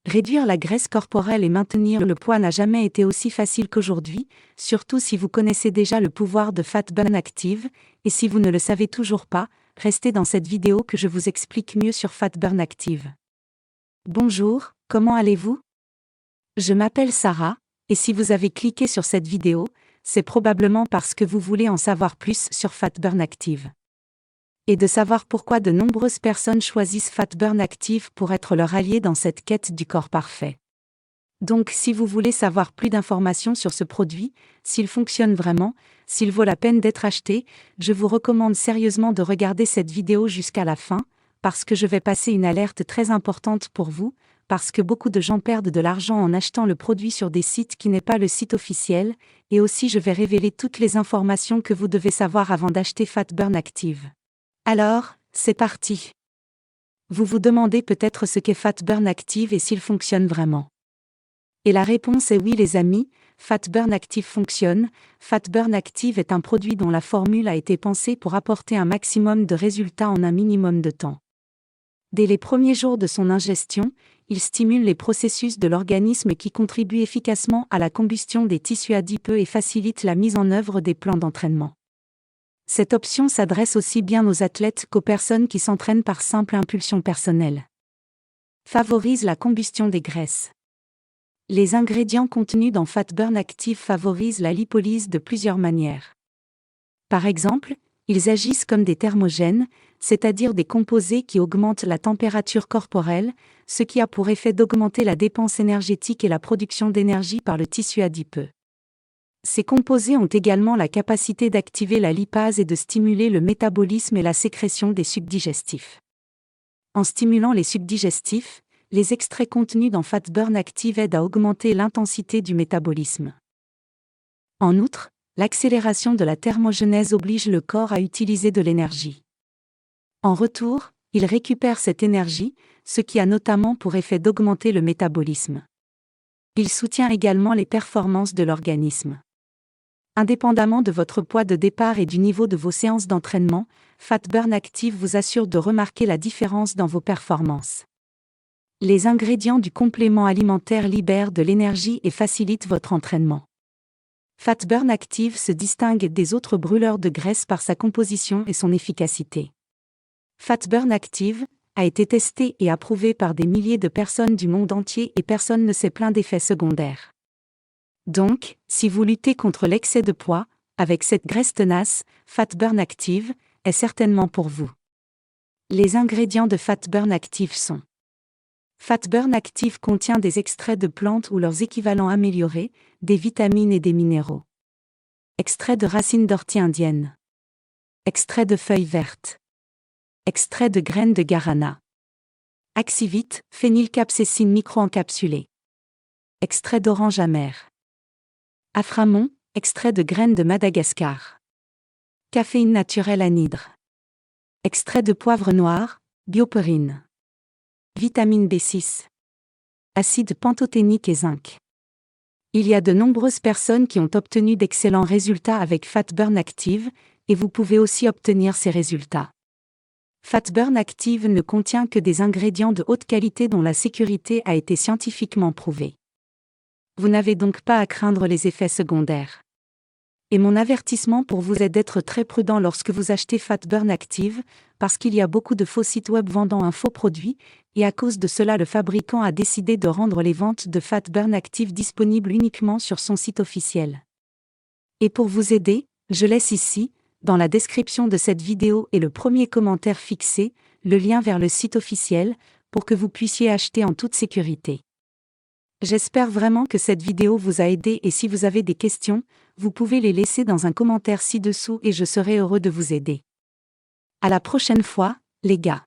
Réduire la graisse corporelle et maintenir le poids n'a jamais été aussi facile qu'aujourd'hui, surtout si vous connaissez déjà le pouvoir de Fat Burn Active, et si vous ne le savez toujours pas, restez dans cette vidéo que je vous explique mieux sur Fat Burn Active. Bonjour, comment allez-vous? Je m'appelle Sarah, et si vous avez cliqué sur cette vidéo, c'est probablement parce que vous voulez en savoir plus sur Fat Burn Active. Et de savoir pourquoi de nombreuses personnes choisissent Fat Burn Active pour être leur allié dans cette quête du corps parfait. Donc si vous voulez savoir plus d'informations sur ce produit, s'il fonctionne vraiment, s'il vaut la peine d'être acheté, je vous recommande sérieusement de regarder cette vidéo jusqu'à la fin, parce que je vais passer une alerte très importante pour vous, parce que beaucoup de gens perdent de l'argent en achetant le produit sur des sites qui n'est pas le site officiel, et aussi je vais révéler toutes les informations que vous devez savoir avant d'acheter Fat Burn Active. Alors, c'est parti. Vous vous demandez peut-être ce qu'est Fat Burn Active et s'il fonctionne vraiment. Et la réponse est oui les amis, Fat Burn Active fonctionne. Fat Burn Active est un produit dont la formule a été pensée pour apporter un maximum de résultats en un minimum de temps. Dès les premiers jours de son ingestion, il stimule les processus de l'organisme qui contribuent efficacement à la combustion des tissus adipeux et facilite la mise en œuvre des plans d'entraînement. Cette option s'adresse aussi bien aux athlètes qu'aux personnes qui s'entraînent par simple impulsion personnelle. Favorise la combustion des graisses. Les ingrédients contenus dans Fat Burn Active favorisent la lipolyse de plusieurs manières. Par exemple, ils agissent comme des thermogènes, c'est-à-dire des composés qui augmentent la température corporelle, ce qui a pour effet d'augmenter la dépense énergétique et la production d'énergie par le tissu adipeux. Ces composés ont également la capacité d'activer la lipase et de stimuler le métabolisme et la sécrétion des sucs digestifs. En stimulant les sucs digestifs, les extraits contenus dans Fat Burn Active aident à augmenter l'intensité du métabolisme. En outre, l'accélération de la thermogenèse oblige le corps à utiliser de l'énergie. En retour, il récupère cette énergie, ce qui a notamment pour effet d'augmenter le métabolisme. Il soutient également les performances de l'organisme. Indépendamment de votre poids de départ et du niveau de vos séances d'entraînement, Fat Burn Active vous assure de remarquer la différence dans vos performances. Les ingrédients du complément alimentaire libèrent de l'énergie et facilitent votre entraînement. Fat Burn Active se distingue des autres brûleurs de graisse par sa composition et son efficacité. Fat Burn Active a été testé et approuvé par des milliers de personnes du monde entier et personne ne s'est plaint d'effets secondaires. Donc, si vous luttez contre l'excès de poids, avec cette graisse tenace, Fat Burn Active est certainement pour vous. Les ingrédients de Fat Burn Active sont: Fat Burn Active contient des extraits de plantes ou leurs équivalents améliorés, des vitamines et des minéraux. Extrait de racines d'ortie indienne. Extrait de feuilles vertes. Extrait de graines de guarana. Axivite, phénylcapsaïcine micro-encapsulée. Extrait d'orange amère. Aframon, extrait de graines de Madagascar. Caféine naturelle anhydre. Extrait de poivre noir, bioperine. Vitamine B6. Acide pantothénique et zinc. Il y a de nombreuses personnes qui ont obtenu d'excellents résultats avec Fat Burn Active, et vous pouvez aussi obtenir ces résultats. Fat Burn Active ne contient que des ingrédients de haute qualité dont la sécurité a été scientifiquement prouvée. Vous n'avez donc pas à craindre les effets secondaires. Et mon avertissement pour vous est d'être très prudent lorsque vous achetez Fat Burn Active, parce qu'il y a beaucoup de faux sites web vendant un faux produit, et à cause de cela le fabricant a décidé de rendre les ventes de Fat Burn Active disponibles uniquement sur son site officiel. Et pour vous aider, je laisse ici, dans la description de cette vidéo et le premier commentaire fixé, le lien vers le site officiel, pour que vous puissiez acheter en toute sécurité. J'espère vraiment que cette vidéo vous a aidé et si vous avez des questions, vous pouvez les laisser dans un commentaire ci-dessous et je serai heureux de vous aider. À la prochaine fois, les gars.